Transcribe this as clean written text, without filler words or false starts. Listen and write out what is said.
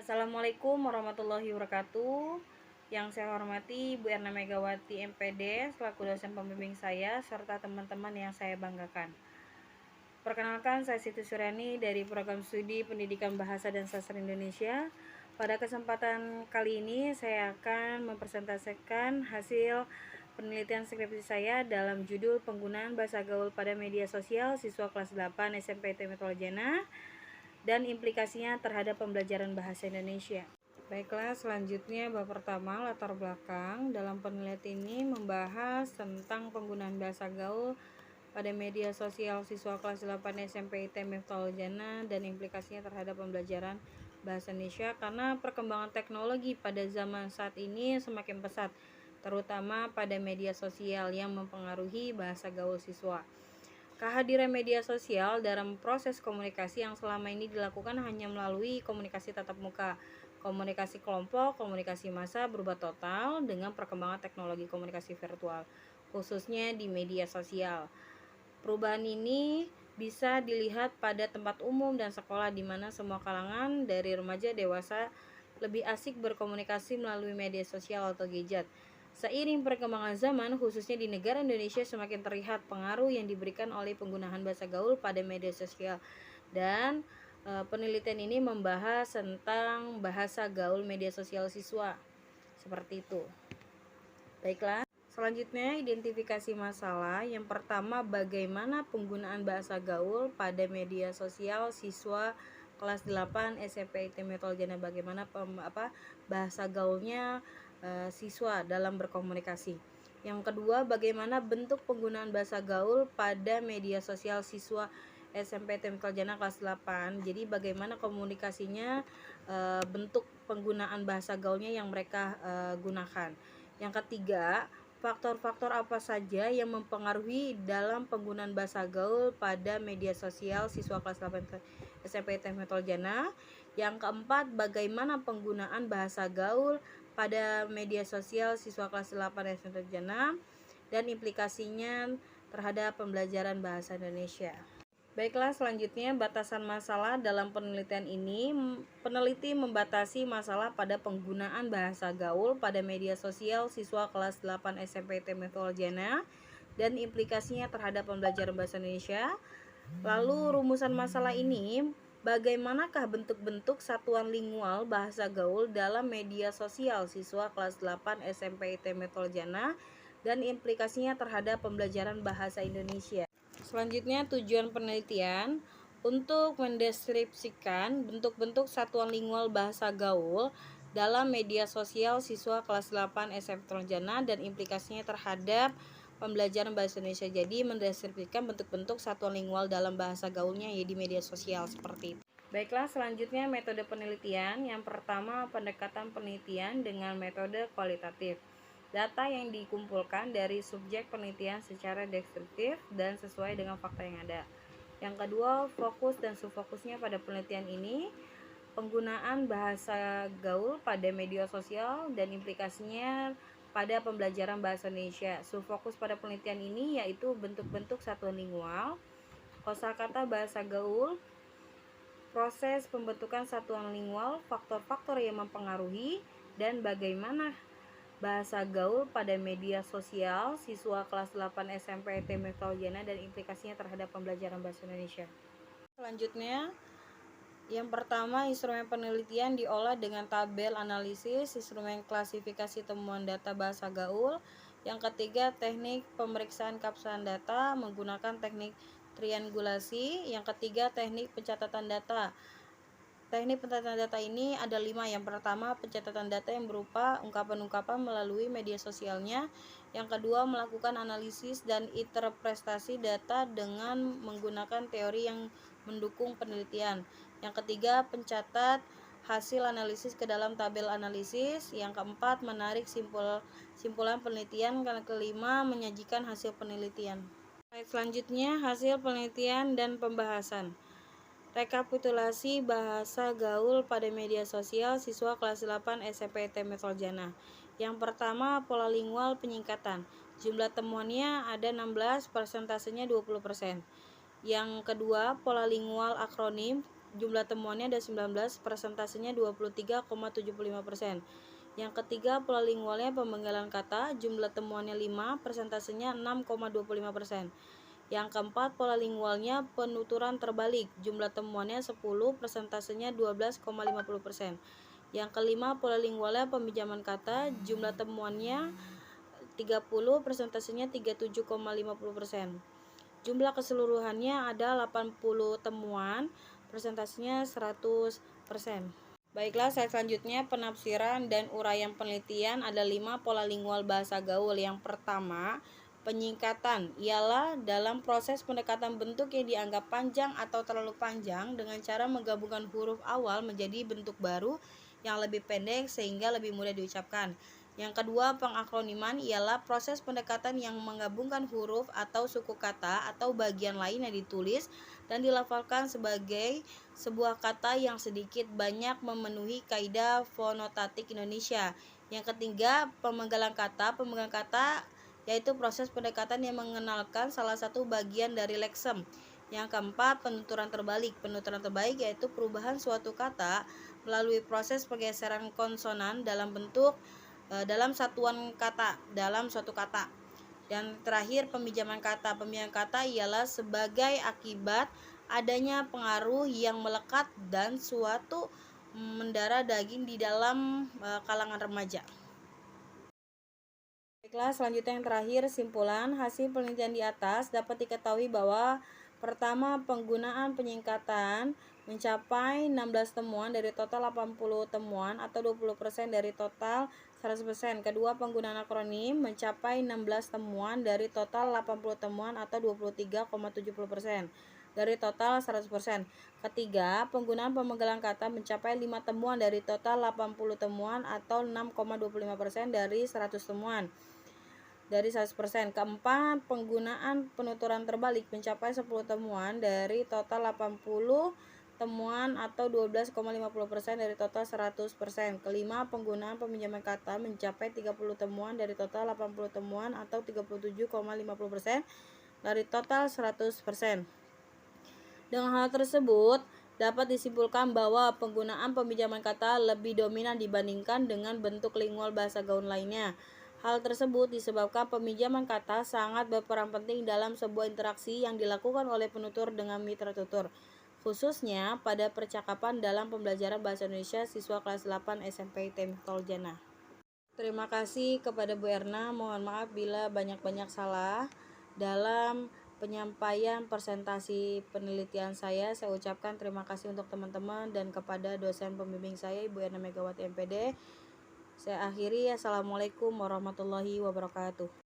Assalamualaikum warahmatullahi wabarakatuh. Yang saya hormati Bu Erna Megawati MPD selaku dosen pembimbing saya serta teman-teman yang saya banggakan. Perkenalkan, saya Siti Suryani dari Program Studi Pendidikan Bahasa dan Sastra Indonesia. Pada kesempatan kali ini saya akan mempresentasikan hasil penelitian skripsi saya dalam judul penggunaan bahasa gaul pada media sosial siswa kelas 8 SMP ITB Toljana dan implikasinya terhadap pembelajaran bahasa Indonesia. Baiklah, selanjutnya bab pertama, latar belakang. Dalam penelitian ini membahas tentang penggunaan bahasa gaul pada media sosial siswa kelas 8 SMP ITB Toljana dan implikasinya terhadap pembelajaran bahasa Indonesia karena perkembangan teknologi pada zaman saat ini semakin pesat, terutama pada media sosial yang mempengaruhi bahasa gaul siswa. Kehadiran media sosial dalam proses komunikasi yang selama ini dilakukan hanya melalui komunikasi tatap muka, komunikasi kelompok, komunikasi massa berubah total dengan perkembangan teknologi komunikasi virtual, khususnya di media sosial. Perubahan ini bisa dilihat pada tempat umum dan sekolah di mana semua kalangan dari remaja dewasa lebih asik berkomunikasi melalui media sosial atau gadget. Seiring perkembangan zaman, khususnya di negara Indonesia, semakin terlihat pengaruh yang diberikan oleh penggunaan bahasa gaul pada media sosial. Dan penelitian ini membahas tentang bahasa gaul media sosial siswa. Seperti itu. Baiklah, selanjutnya identifikasi masalah. Yang pertama, bagaimana penggunaan bahasa gaul pada media sosial siswa kelas 8 SMP ITB Toljana, bagaimana bahasa gaulnya siswa dalam berkomunikasi. Yang kedua, bagaimana bentuk penggunaan bahasa gaul pada media sosial siswa SMP ITB Toljana kelas 8. Jadi bagaimana komunikasinya, bentuk penggunaan bahasa gaulnya yang mereka gunakan. Yang ketiga, faktor-faktor apa saja yang mempengaruhi dalam penggunaan bahasa gaul pada media sosial siswa kelas 8 SMP ITB Toljana. Yang keempat, bagaimana penggunaan bahasa gaul pada media sosial siswa kelas 8 SMP Toljana dan implikasinya terhadap pembelajaran bahasa Indonesia. Baiklah, selanjutnya batasan masalah dalam penelitian ini. Peneliti membatasi masalah pada penggunaan bahasa gaul pada media sosial siswa kelas 8 SMP ITB Toljana dan implikasinya terhadap pembelajaran bahasa Indonesia. Lalu rumusan masalah ini, bagaimanakah bentuk-bentuk satuan lingual bahasa gaul dalam media sosial siswa kelas 8 SMP ITB Toljana dan implikasinya terhadap pembelajaran bahasa Indonesia. Selanjutnya, tujuan penelitian untuk mendeskripsikan bentuk-bentuk satuan lingual bahasa gaul dalam media sosial siswa kelas 8 SMP Toljana dan implikasinya terhadap pembelajaran bahasa Indonesia. Jadi mendeskripsikan bentuk-bentuk satuan lingual dalam bahasa gaulnya ya di media sosial seperti itu. Baiklah, selanjutnya metode penelitian. Yang pertama, pendekatan penelitian dengan metode kualitatif. Data yang dikumpulkan dari subjek penelitian secara deskriptif dan sesuai dengan fakta yang ada. Yang kedua, fokus dan subfokusnya pada penelitian ini. Penggunaan bahasa gaul pada media sosial dan implikasinya pada pembelajaran bahasa Indonesia. Subfokus pada penelitian ini yaitu bentuk-bentuk satuan lingual, kosakata bahasa gaul, proses pembentukan satuan lingual, faktor-faktor yang mempengaruhi, dan bagaimana bahasa gaul pada media sosial siswa kelas 8 SMP ITB Toljana dan implikasinya terhadap pembelajaran bahasa Indonesia. Selanjutnya, yang pertama, instrumen penelitian diolah dengan tabel analisis, instrumen klasifikasi temuan data bahasa gaul. Yang ketiga, teknik pemeriksaan kapsahan data menggunakan teknik triangulasi. Yang ketiga, teknik pencatatan data. Teknik pencatatan data ini ada 5. Yang pertama, pencatatan data yang berupa ungkapan-ungkapan melalui media sosialnya. Yang kedua, melakukan analisis dan interpretasi data dengan menggunakan teori yang mendukung penelitian. Yang ketiga, pencatat hasil analisis ke dalam tabel analisis. Yang keempat, menarik simpulan penelitian. Yang kelima, menyajikan hasil penelitian. Selanjutnya, hasil penelitian dan pembahasan. Rekapitulasi bahasa gaul pada media sosial siswa kelas 8 SMP ITB Toljana. Yang pertama, pola lingual penyingkatan. Jumlah temuannya ada 16, persentasenya 20%. Yang kedua, pola lingual akronim. jumlah temuannya ada 19, persentasenya 23,75%. Yang ketiga, pola lingualnya pemenggalan kata, jumlah temuannya 5, persentasenya 6,25%. Yang keempat, pola lingualnya penuturan terbalik, jumlah temuannya 10, persentasenya 12,50%. Yang kelima, pola lingualnya peminjaman kata, jumlah temuannya 30, persentasenya 37,50%. Jumlah keseluruhannya ada 80 temuan, persentasenya 100%. Baiklah, slide selanjutnya penafsiran dan uraian penelitian. Ada 5 pola lingual bahasa gaul. Yang pertama, penyingkatan ialah dalam proses pendekatan bentuk yang dianggap panjang atau terlalu panjang dengan cara menggabungkan huruf awal menjadi bentuk baru yang lebih pendek sehingga lebih mudah diucapkan. Yang kedua, pengakroniman ialah proses pendekatan yang menggabungkan huruf atau suku kata atau bagian lain yang ditulis dan dilafalkan sebagai sebuah kata yang sedikit banyak memenuhi kaidah fonotatik Indonesia. Yang ketiga, pemenggalan kata. Pemenggalan kata yaitu proses pendekatan yang mengenalkan salah satu bagian dari leksem. Yang keempat, penuturan terbalik. Penuturan terbalik yaitu perubahan suatu kata melalui proses pergeseran konsonan dalam satuan kata dalam suatu kata. Dan terakhir, peminjaman kata. Peminjaman kata ialah sebagai akibat adanya pengaruh yang melekat dan suatu mendarah daging di dalam kalangan remaja. Baiklah, selanjutnya yang terakhir, simpulan. Hasil penelitian di atas dapat diketahui bahwa pertama, penggunaan penyingkatan mencapai 16 temuan dari total 80 temuan atau 20% dari total 100%. Kedua, penggunaan akronim mencapai 16 temuan dari total 80 temuan atau 23,70% dari total 100%. Ketiga, penggunaan pemenggalan kata mencapai 5 temuan dari total 80 temuan atau 6,25% dari 100 temuan dari 100%. Keempat, penggunaan penuturan terbalik mencapai 10 temuan dari total 80 temuan atau 12,50% dari total 100%. Kelima, penggunaan peminjaman kata mencapai 30 temuan dari total 80 temuan atau 37,50% dari total 100%. Dengan hal tersebut, dapat disimpulkan bahwa penggunaan peminjaman kata lebih dominan dibandingkan dengan bentuk lingual bahasa gaul lainnya. Hal tersebut disebabkan peminjaman kata sangat berperan penting dalam sebuah interaksi yang dilakukan oleh penutur dengan mitra tutur, khususnya pada percakapan dalam pembelajaran bahasa Indonesia siswa kelas 8 SMP ITB Toljana. Terima kasih kepada Bu Erna, mohon maaf bila banyak-banyak salah dalam penyampaian presentasi penelitian saya. Saya ucapkan terima kasih untuk teman-teman dan kepada dosen pembimbing saya Ibu Erna Megawati MPD. Saya akhiri, assalamualaikum warahmatullahi wabarakatuh.